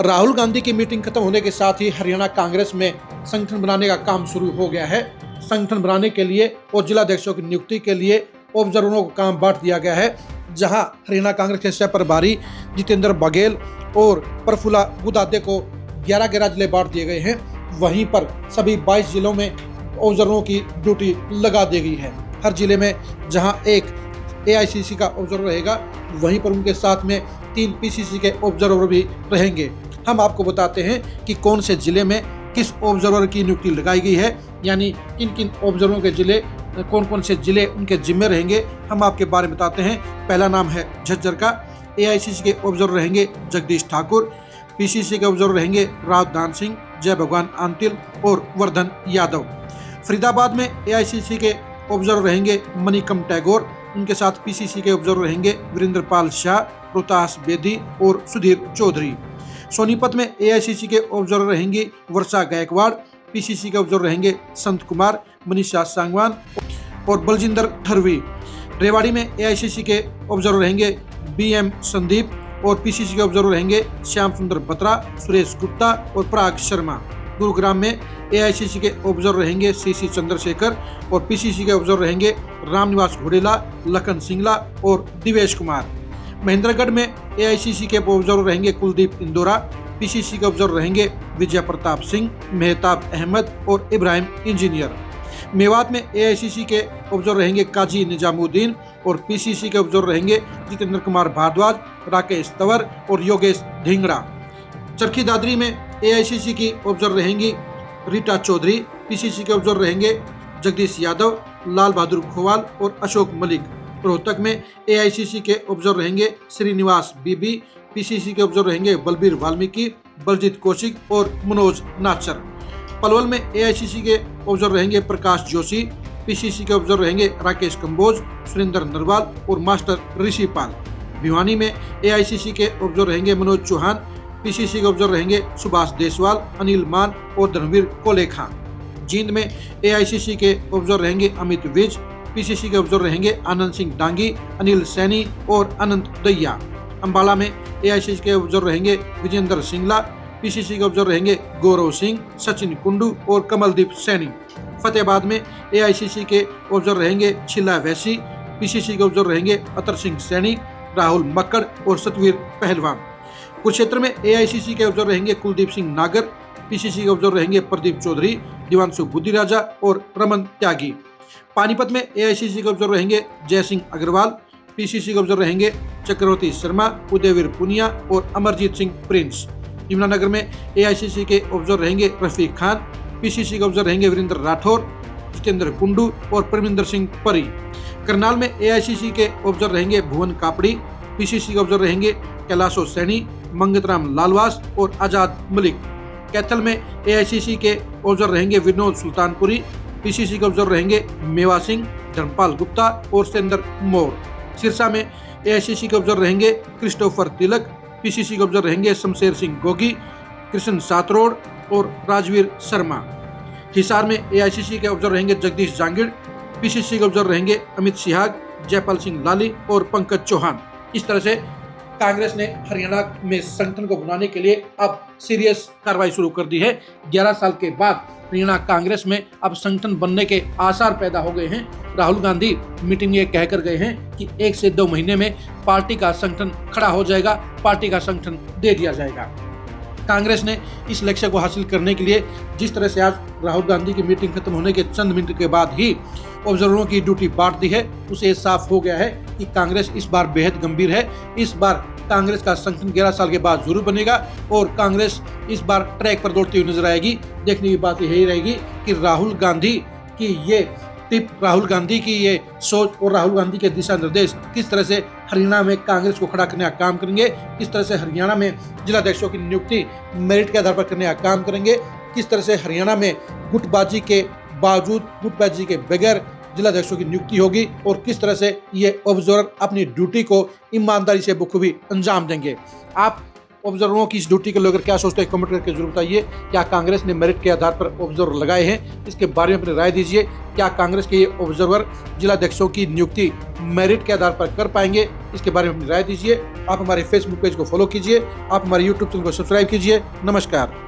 राहुल गांधी की मीटिंग खत्म होने के साथ ही हरियाणा कांग्रेस में संगठन बनाने का काम शुरू हो गया है। संगठन बनाने के लिए और जिलाध्यक्षों की नियुक्ति के लिए ऑब्जर्वरों को काम बांट दिया गया है। जहां हरियाणा कांग्रेस के सह प्रभारी जितेंद्र बघेल और प्रफुल्ला गुदादे को 11 जिले बांट दिए गए हैं। वहीं पर सभी 22 जिलों में ऑब्जर्वरों की ड्यूटी लगा दी गई है। हर जिले में जहां एक AICC का ऑब्जर्वर रहेगा, वहीं पर उनके साथ में 3 PCC के ऑब्जर्वर भी रहेंगे। हम आपको बताते हैं कि कौन से जिले में किस ऑब्जर्वर की नियुक्ति लगाई गई है, यानी किन किन ऑब्जर्वरों के जिले, कौन कौन से जिले उनके जिम्मे रहेंगे, हम आपके बारे में बताते हैं। पहला नाम है झज्जर का। AICC के ऑब्जर्वर रहेंगे जगदीश ठाकुर। PCC के ऑब्जर्वर रहेंगे रावदान सिंह, जय भगवान आंतिल और वर्धन यादव। फरीदाबाद में AICC के ऑब्जर्वर रहेंगे मणिकम टैगोर। उनके साथ PCC के ऑब्जर्वर रहेंगे वीरेंद्र पाल शाह, रोहतास बेदी और सुधीर चौधरी। सोनीपत में AICC के ऑब्जर्वर रहेंगे वर्षा गायकवाड़। PCC के ऑब्जर्वर रहेंगे संत कुमार, मनीषा सांगवान और बलजिंदर ठरवी। रेवाड़ी में AICC के ऑब्जर्वर रहेंगे BM संदीप और PCC के ऑब्जर्वर रहेंगे श्याम सुंदर बत्रा, सुरेश गुप्ता और पराग शर्मा। गुरुग्राम में AICC के ऑब्जर्वर रहेंगे CC चंद्रशेखर और PCC के ऑब्जर्वर रहेंगे रामनिवास घोडेला, लखन सिंगला और दिवेश कुमार। महेंद्रगढ़ में AICC के ऑब्जर्वर रहेंगे कुलदीप इंदौरा। PCC के ऑब्जर्वर रहेंगे विजय प्रताप सिंह, मेहताब अहमद और इब्राहिम इंजीनियर। मेवात में AICC के ऑब्जर्वर रहेंगे काजी निजामुद्दीन और PCC के ऑब्जर्वर रहेंगे जितेंद्र कुमार भारद्वाज, राकेश तंवर और योगेश ढींगड़ा। चरखी दादरी में AICC की ऑब्जर्वर रहेंगी रीटा चौधरी। PCC के ऑब्जर्वर रहेंगे जगदीश यादव, लाल बहादुर खोवाल और अशोक मलिक। रोहतक में AICC के ऑब्जर्वर रहेंगे श्रीनिवास बीबी। PCC के ऑब्जर्वर रहेंगे बलबीर वाल्मीकि, बलजीत कौशिक और मनोज नाचर। पलवल में AICC के ऑब्जर्वर रहेंगे प्रकाश जोशी। PCC के ऑब्जर्वर रहेंगे राकेश कंबोज, सुरेंद्र नरवाल और मास्टर ऋषि पाल। भिवानी में AICC के ऑब्जर्वर रहेंगे मनोज चौहान। PCC के ऑब्जर्वर रहेंगे सुभाष देसवाल, अनिल मान और धर्मवीर कोलेखा। जींद में AICC के ऑब्जर्वर रहेंगे अमित विज। PCC के ऑब्जर्वर रहेंगे आनंद सिंह डांगी, अनिल सैनी और अनंत दैया। अंबाला में AICC के ऑब्जर्वर रहेंगे विजेंद्र सिंगला। PCC के ऑब्जर्वर रहेंगे गौरव सिंह, सचिन कुंडू और कमलदीप सैनी। फतेहाबाद में AICC के ऑब्जर्वर रहेंगे छिला वैसी। PCC के ऑब्जर्वर रहेंगे अतर सिंह सैनी, राहुल मक्कड़ और सतवीर पहलवान। कुरुक्षेत्र में AICC के ऑब्जर्वर रहेंगे कुलदीप सिंह नागर। PCC के ऑब्जर्वर रहेंगे प्रदीप चौधरी, दिवांशु बुद्धिराजा और रमन त्यागी। पानीपत में AICC के ऑब्जर्वर रहेंगे जय सिंह अग्रवाल। PCC के ऑब्जर्वर रहेंगे चक्रवर्ती शर्मा, उदयवीर पुनिया और अमरजीत सिंह प्रिंस। यमुनानगर में AICC के ऑब्जर्वर रहेंगे रफीक खान। PCC के ऑब्जर्वर रहेंगे वीरेंद्र राठौर, जितेंद्र कुंडू और परमिंदर सिंह परी। करनाल में AICC के ऑब्जर्वर रहेंगे भुवन कापड़ी। PCC के ऑब्जर्वर रहेंगे कैलाशो सैनी, मंगतराम लालवास और आजाद मलिक। कैथल में AICC के ऑब्जर्वर रहेंगे विनोद सुल्तानपुरी। PCC के ऑब्जर्वर रहेंगे मेवा सिंह, धर्मपाल गुप्ता और सेंदर मोर। सिरसा में AICC के ऑब्जर्वर रहेंगे क्रिस्टोफर तिलक। PCC के ऑब्जर्वर रहेंगे शमशेर सिंह गोगी, कृष्ण सातरोड़ और राजवीर शर्मा। हिसार में AICC के ऑब्जर्वर रहेंगे जगदीश जांगिड़। PCC के ऑब्जर्वर रहेंगे अमित सिहाग, जयपाल सिंह लाली और पंकज चौहान। इस तरह से कांग्रेस ने हरियाणा में संगठन को बनाने के लिए अब सीरियस कार्रवाई शुरू कर दी है। 11 साल के बाद हरियाणा कांग्रेस में अब संगठन बनने के आसार पैदा हो गए हैं। राहुल गांधी मीटिंग में कहकर गए हैं कि 1 से 2 महीने में पार्टी का संगठन खड़ा हो जाएगा, पार्टी का संगठन दे दिया जाएगा। कांग्रेस ने इस लक्ष्य को हासिल करने के लिए जिस तरह से आज राहुल गांधी की मीटिंग खत्म होने के चंद मिनट के बाद ही ऑब्जर्वरों की ड्यूटी बांट दी है, उसे साफ हो गया है कि कांग्रेस इस बार बेहद गंभीर है। इस बार कांग्रेस का संगठन 11 साल के बाद जरूर बनेगा और कांग्रेस इस बार ट्रैक पर दौड़ती हुई नजर आएगी। देखने की बात यही रहेगी कि राहुल गांधी की ये टिप, राहुल गांधी की ये सोच और राहुल गांधी के दिशा निर्देश किस तरह से हरियाणा में कांग्रेस को खड़ा करने का काम करेंगे, किस तरह से हरियाणा में जिलाध्यक्षों की नियुक्ति मेरिट के आधार पर करने का काम करेंगे, किस तरह से हरियाणा में गुटबाजी के बावजूद, गुटबाजी के बगैर जिलाध्यक्षों की नियुक्ति होगी और किस तरह से ये ऑब्जर्वर अपनी ड्यूटी को ईमानदारी से बखूबी अंजाम देंगे। आप ऑब्जर्वरों की इस ड्यूटी को लेकर क्या सोचते हैं कमेंट करके जरूर बताइए। क्या कांग्रेस ने मेरिट के आधार पर ऑब्जर्वर लगाए हैं, इसके बारे में अपनी राय दीजिए। क्या कांग्रेस के ये ऑब्जर्वर जिलाध्यक्षों की नियुक्ति मेरिट के आधार पर कर पाएंगे, इसके बारे में अपनी राय दीजिए। आप हमारे फेसबुक पेज को फॉलो कीजिए, आप हमारे यूट्यूब चैनल को सब्सक्राइब कीजिए। नमस्कार।